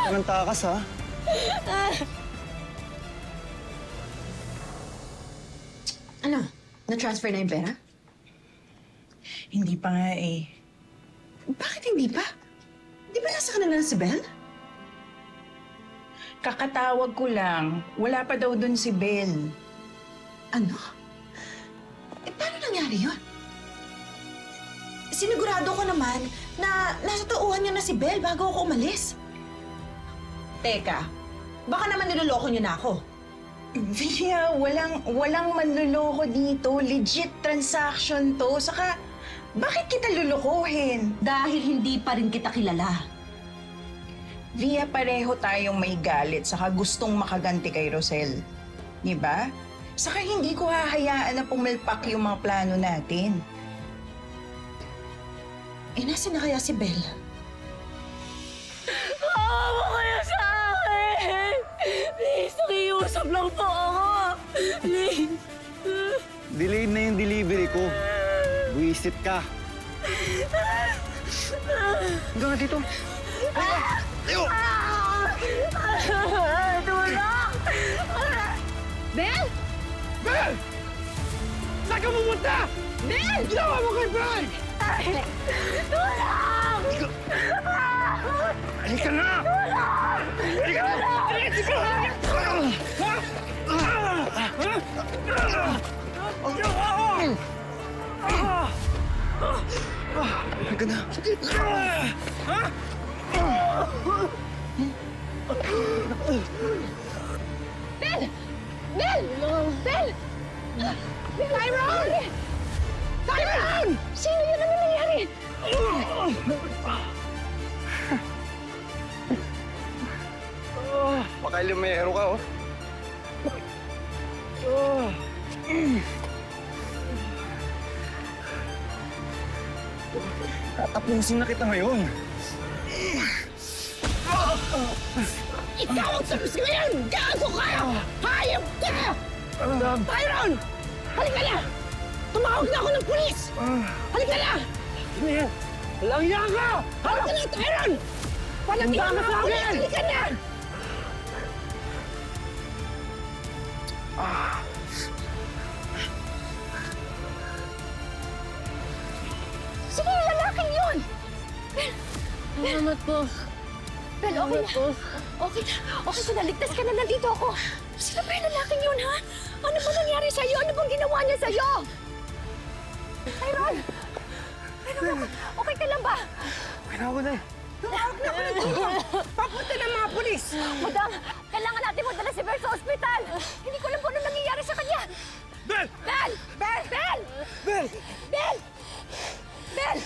ka ng takas, ha? Ano? Na-transfer na yung pera? Hindi pa nga eh. Bakit hindi pa? Di ba nasa kanila na si Belle? Kakatawag ko lang. Wala pa daw dun si Belle. Ano? Paano nangyari yun? Sinigurado ko naman na nasa tauhan niya na si Belle bago ako umalis. Teka, baka naman niloloko niyo na ako. Via, walang manluloko dito. Legit transaction to. Saka, bakit kita lulukuhin? Dahil hindi pa rin kita kilala. Via, pareho tayong may galit saka gustong makaganti kay Rosel. Di ba? Saka hindi ko hahayaan na pumilpak yung mga plano natin. Nasaan na kaya si Belle? Awa kayo sa akin! Please, nakiusap lang po ako! Please! Delayed na yung delivery ko. Buisit ka. Hanggang nga dito. Tulong! Belle! Bel! Saan ka pumunta? Belle! Ginawa mo kay Bel! Tulong! Halika na! Halika na! Halika na! Belle! Belle! Belle! Tyrone! Tyrone! Sino yun? Ano nangyari? Pakailimero ka, oh. Tatapusin na kita ngayon. Ikaw ang sabi ngayon! Gago ka! Hayop ka! Tyrone! Halika na! Tumawag na ako ng pulis! Halika na! Langya ka! Halika na, Tyrone! Palatingin mo ako ulit! Halika na! Sino yung lalaking yun? Salamat po. Bel, okay na. Okay na. Okay ka na. Ligtas ka na. Nandito ako. Sino ba yung lalaking yun, ha? Ano ba nangyari sa'yo? Ano bang ginawa niya sa'yo? Tyrone! Tyrone, okay ka lang ba? Okay na ako na eh. Tumawag na ako ng tulong. Papunta ng mga pulis. Madam, kailangan natin magdala si Bel sa ospital. Hindi ko alam kung ano nangyayari sa kanya. Bel! Bel! Bel! Bel! Bel! Bel! Bel!